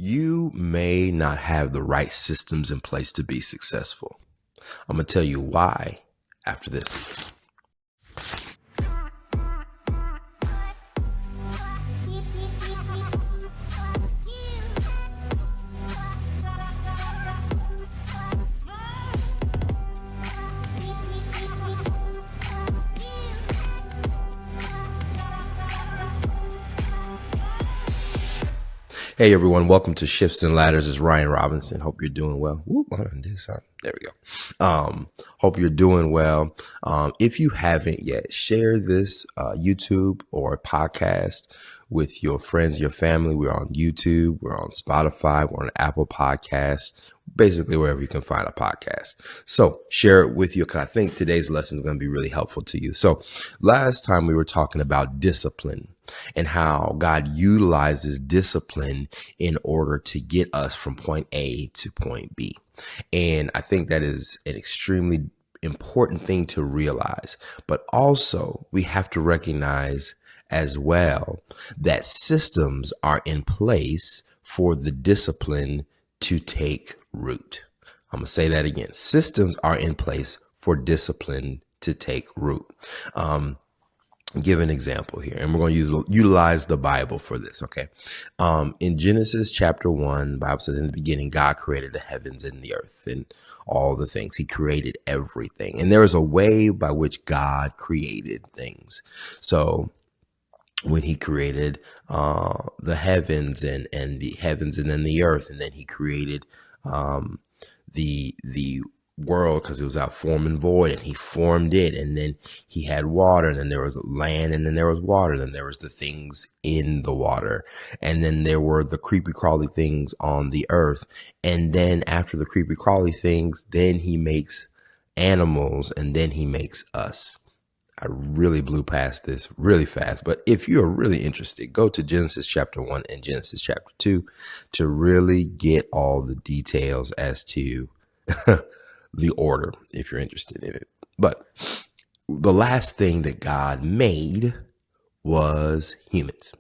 You may not have the right systems in place to be successful. I'm going to tell you why after this. Hey everyone, welcome to Shifts and Ladders. It's Ryan Robinson. Hope you're doing well. There we go. Hope you're doing well. If you haven't yet, share this YouTube or podcast with your friends, your family. We're on YouTube, we're on Spotify, we're on Apple Podcasts, basically wherever you can find a podcast. So share it with you because I think today's lesson is going to be really helpful to you. So last time we were talking about discipline and how God utilizes discipline in order to get us from point A to point B. And I think that is an extremely important thing to realize. But also we have to recognize as well that systems are in place for the discipline to take root. I'm going to say that again. Systems are in place for discipline to take root. Give an example here, and we're going to utilize the Bible for this. Okay. In Genesis chapter 1, the Bible says in the beginning, God created the heavens and the earth and all the things. He created everything. And there is a way by which God created things. So when he created the heavens and the heavens and then the earth, and then he created the world because it was out form and void, and he formed it, and then he had water, and then there was land, and then there was water, and then there was the things in the water, and then there were the creepy crawly things on the earth, and then after the creepy crawly things, then he makes animals, and then he makes us. I really blew past this really fast, but if you're really interested, go to Genesis chapter 1 and Genesis chapter 2 to really get all the details as to the order, if you're interested in it. But the last thing that God made was humans.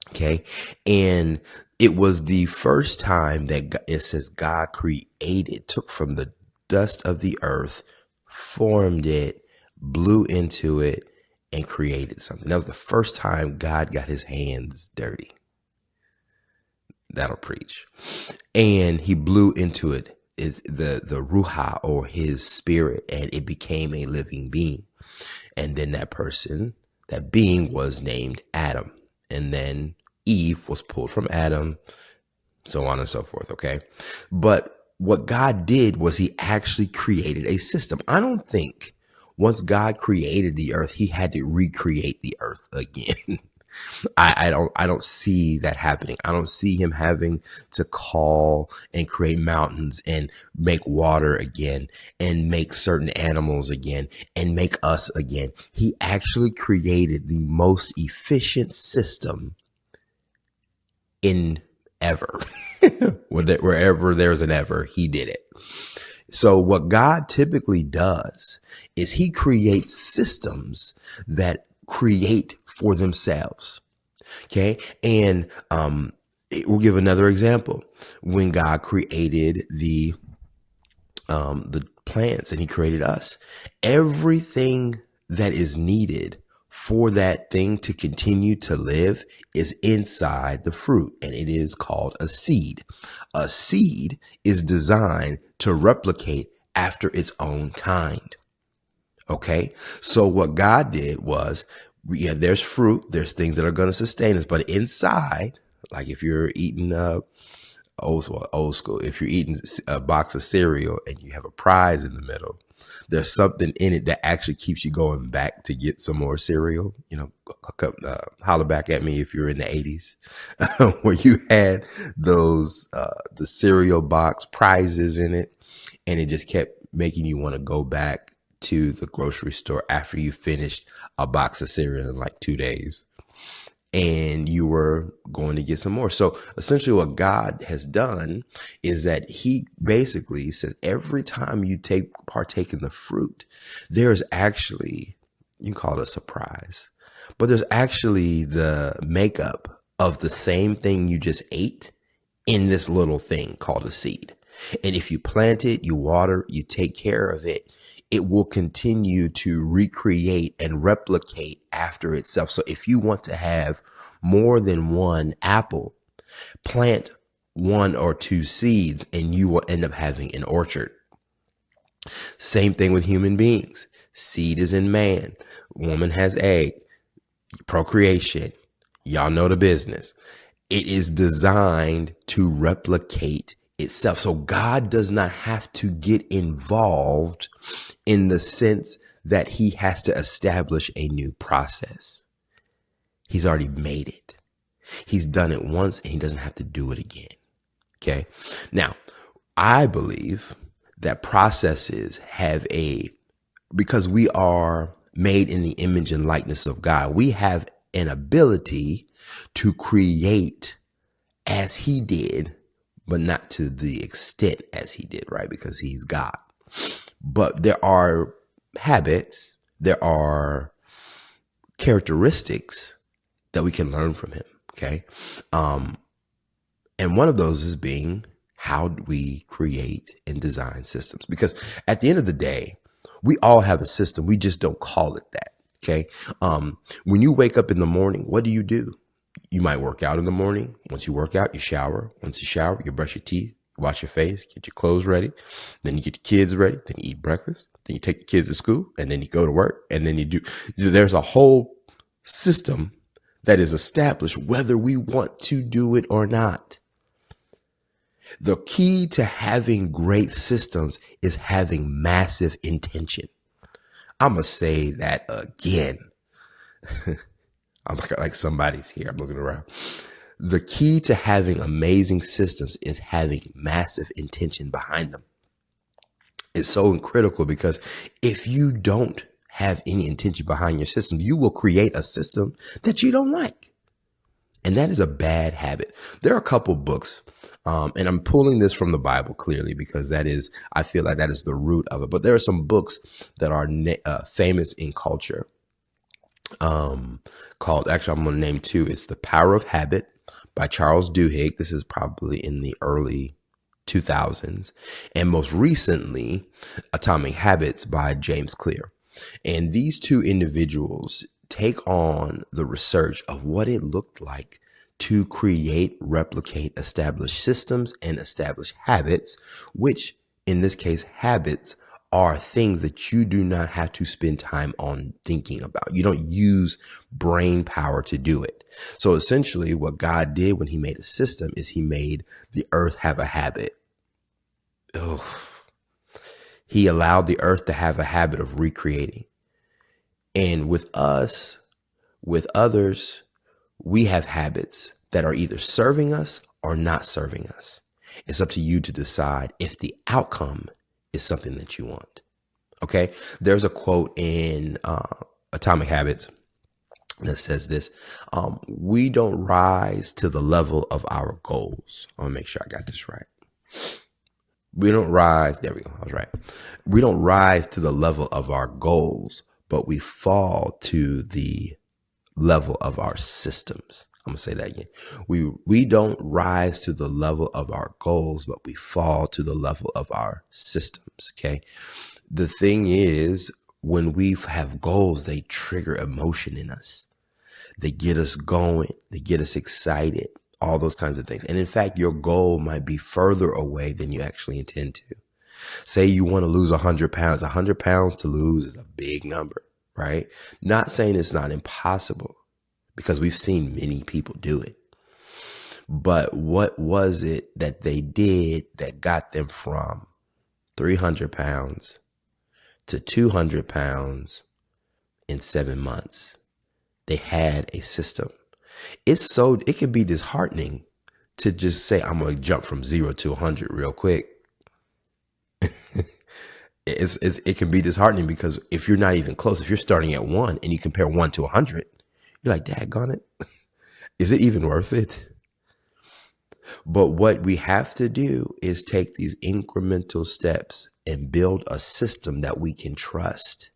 Okay. And it was the first time that it says God created, took from the dust of the earth, formed it, blew into it, and created something. That was the first time God got his hands dirty. That'll preach. And he blew into it is the Ruha, or his spirit, and it became a living being. And then that being was named Adam. And then Eve was pulled from Adam, so on and so forth. Okay. But what God did was he actually created a system. I don't think once God created the earth, he had to recreate the earth again. I don't see that happening. I don't see him having to call and create mountains and make water again and make certain animals again and make us again. He actually created the most efficient system in ever. Wherever there's an ever, he did it. So what God typically does is he creates systems that create for themselves. Okay. And we'll give another example. When God created the plants and he created us, everything that is needed for that thing to continue to live is inside the fruit, and it is called a seed. A seed is designed to replicate after its own kind. Okay. So what God did was, yeah, there's fruit, there's things that are going to sustain us, but inside, like if you're eating old school, if you're eating a box of cereal and you have a prize in the middle, there's something in it that actually keeps you going back to get some more cereal. You know, holler back at me if you're in the 80s where you had those, the cereal box prizes in it, and it just kept making you want to go back to the grocery store after you finished a box of cereal in like 2 days and you were going to get some more. So essentially what God has done is that he basically says every time you partake in the fruit, there's actually, you can call it a surprise, but there's actually the makeup of the same thing you just ate in this little thing called a seed. And if you plant it, you water, you take care of it, it will continue to recreate and replicate after itself. So if you want to have more than one apple, plant one or two seeds and you will end up having an orchard. Same thing with human beings. Seed is in man. Woman has egg. Procreation. Y'all know the business. It is designed to replicate itself. So God does not have to get involved in the sense that he has to establish a new process. He's already made it. He's done it once and he doesn't have to do it again. Okay. Now, I believe that processes have because we are made in the image and likeness of God, we have an ability to create as he did, but not to the extent as he did, right? Because he's God. But there are habits, there are characteristics that we can learn from him. Okay. And one of those is being how do we create and design systems? Because at the end of the day, we all have a system. We just don't call it that. Okay. When you wake up in the morning, what do? You might work out in the morning. Once you work out, you shower. Once you shower, you brush your teeth, wash your face, get your clothes ready. Then you get your kids ready. Then you eat breakfast. Then you take the kids to school and then you go to work. And then there's a whole system that is established whether we want to do it or not. The key to having great systems is having massive intention. I'm going to say that again. I'm like somebody's here. I'm looking around. The key to having amazing systems is having massive intention behind them. It's so critical because if you don't have any intention behind your system, you will create a system that you don't like. And that is a bad habit. There are a couple books, and I'm pulling this from the Bible clearly because I feel like that is the root of it. But there are some books that are famous in culture called, actually, I'm going to name two. It's The Power of Habit by Charles Duhigg. This is probably in the early 2000s. And most recently, Atomic Habits by James Clear. And these two individuals take on the research of what it looked like to create, replicate, establish systems and establish habits, which in this case, habits are things that you do not have to spend time on thinking about. You don't use brain power to do it. So essentially what God did when he made a system is he made the earth have a habit. He allowed the earth to have a habit of recreating. And with us, with others, we have habits that are either serving us or not serving us. It's up to you to decide if the outcome is something that you want. Okay. There's a quote in Atomic Habits that says this. We don't rise to the level of our goals. I want to make sure I got this right. We don't rise. There we go. I was right. We don't rise to the level of our goals, but we fall to the level of our systems. I'm going to say that again. We don't rise to the level of our goals, but we fall to the level of our systems. Okay. The thing is, when we have goals, they trigger emotion in us. They get us going. They get us excited, all those kinds of things. And in fact, your goal might be further away than you actually intend to. Say you want to lose 100 pounds. 100 pounds to lose is a big number, right? Not saying it's not impossible, because we've seen many people do it. But what was it that they did that got them from 300 pounds to 200 pounds in 7 months? They had a system. It can be disheartening to just say, I'm going to jump from 0 to 100 real quick. It can be disheartening because if you're not even close, if you're starting at 1 and you compare 1 to 100, you're like, daggone it. Is it even worth it? But what we have to do is take these incremental steps and build a system that we can trust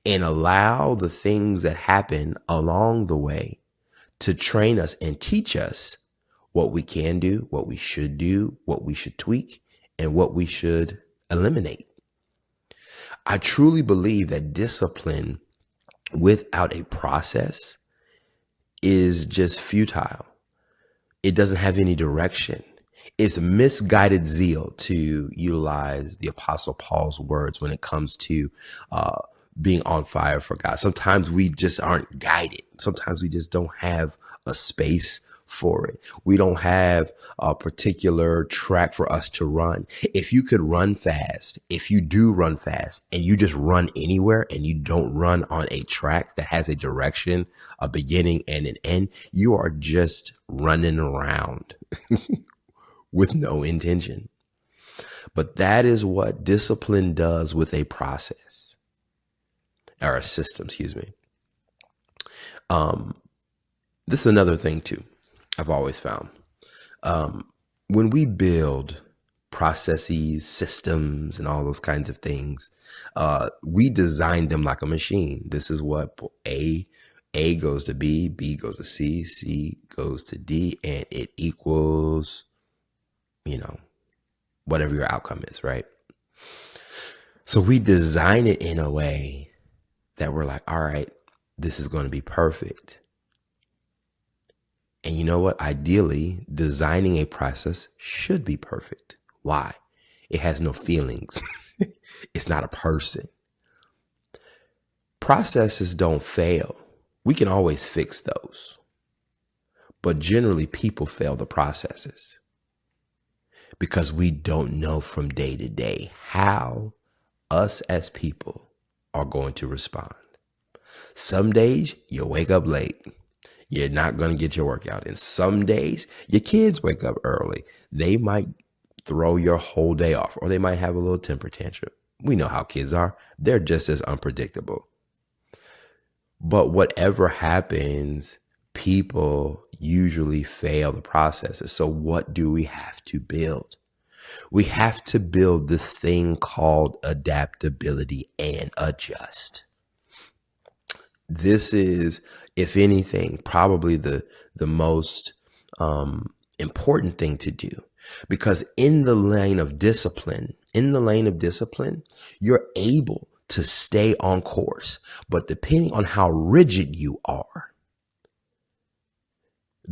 and allow the things that happen along the way to train us and teach us what we can do, what we should tweak, and what we should eliminate. I truly believe that discipline without a process is just futile. It doesn't have any direction. It's misguided zeal, to utilize the Apostle Paul's words when it comes to being on fire for God. Sometimes we just aren't guided. Sometimes we just don't have a space for it. We don't have a particular track for us to run. If you could run fast, if you do run fast and you just run anywhere and you don't run on a track that has a direction, a beginning and an end, you are just running around with no intention. But that is what discipline does with a process, or a system, excuse me. This is another thing too, I've always found. When we build processes, systems, and all those kinds of things, we design them like a machine. This is what A goes to B, B goes to C, C goes to D, and it equals, whatever your outcome is, right? So we design it in a way that we're like, all right, this is going to be perfect. And you know what? Ideally, designing a process should be perfect. Why? It has no feelings. It's not a person. Processes don't fail. We can always fix those. But generally, people fail the processes because we don't know from day to day how us as people are going to respond. Some days you'll wake up late. You're not going to get your workout in. Some days your kids wake up early. They might throw your whole day off, or they might have a little temper tantrum. We know how kids are. They're just as unpredictable. But whatever happens, people usually fail the processes. So what do we have to build? We have to build this thing called adaptability and adjust. This is, if anything, probably the most important thing to do, because in the lane of discipline, you're able to stay on course. But depending on how rigid you are,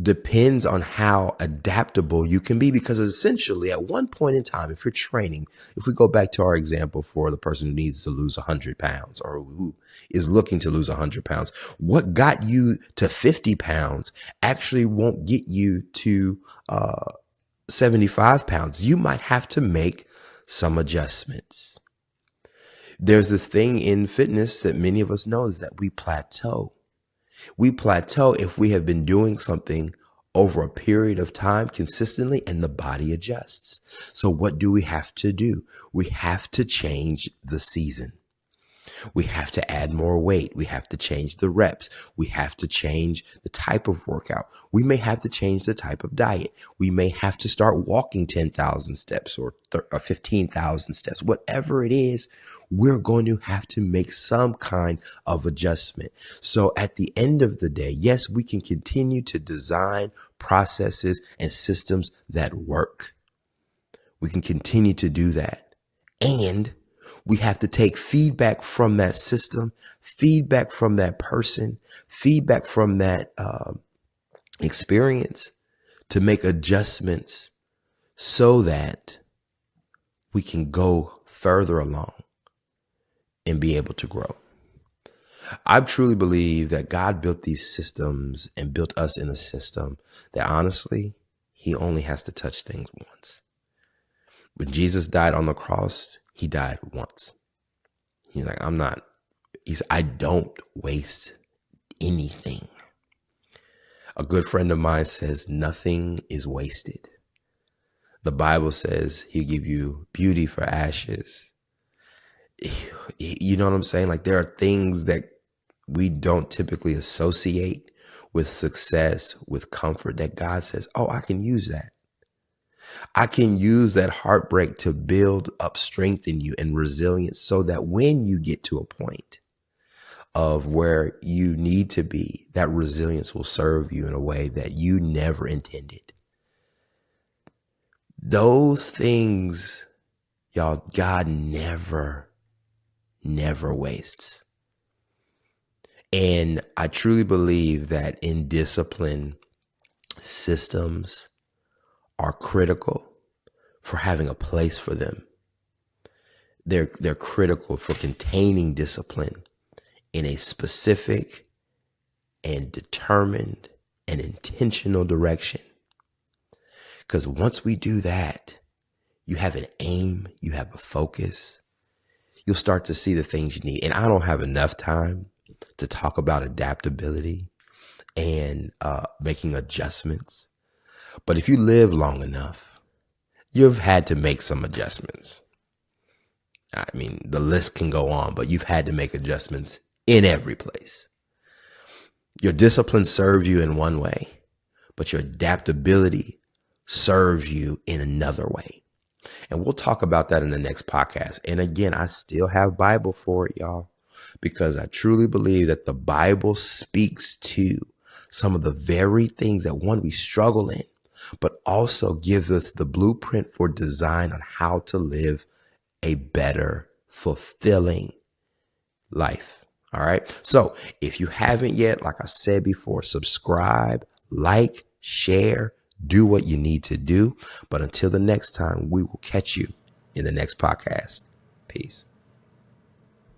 depends on how adaptable you can be, because essentially at one point in time, if you're training, if we go back to our example for the person who needs to lose 100 pounds or who is looking to lose 100 pounds, what got you to 50 pounds actually won't get you to 75 pounds. You might have to make some adjustments. There's this thing in fitness that many of us know, is that we plateau. We plateau if we have been doing something over a period of time consistently and the body adjusts. So what do we have to do? We have to change the season. We have to add more weight. We have to change the reps. We have to change the type of workout. We may have to change the type of diet. We may have to start walking 10,000 steps or 15,000 steps. Whatever it is, we're going to have to make some kind of adjustment. So at the end of the day, yes, we can continue to design processes and systems that work. We can continue to do that. And we have to take feedback from that system, feedback from that person, feedback from that experience to make adjustments so that we can go further along and be able to grow. I truly believe that God built these systems and built us in a system that honestly, he only has to touch things once. When Jesus died on the cross, he died once. He's like, I don't waste anything. A good friend of mine says nothing is wasted. The Bible says he'll give you beauty for ashes. You know what I'm saying? Like, there are things that we don't typically associate with success, with comfort, that God says, oh, I can use that. I can use that heartbreak to build up strength in you and resilience, so that when you get to a point of where you need to be, that resilience will serve you in a way that you never intended. those things, y'all, God never wastes. And I truly believe that in discipline, systems are critical for having a place for them. They're critical for containing discipline in a specific and determined and intentional direction. Because once we do that, you have an aim, you have a focus, you'll start to see the things you need. And I don't have enough time to talk about adaptability and making adjustments. But if you live long enough, you've had to make some adjustments. I mean, the list can go on, but you've had to make adjustments in every place. Your discipline serves you in one way, but your adaptability serves you in another way. And we'll talk about that in the next podcast. And again, I still have Bible for it, y'all, because I truly believe that the Bible speaks to some of the very things that we struggle in, but also gives us the blueprint for design on how to live a better, fulfilling life. All right. So if you haven't yet, like I said before, subscribe, like, share, do what you need to do. But until the next time, we will catch you in the next podcast. Peace.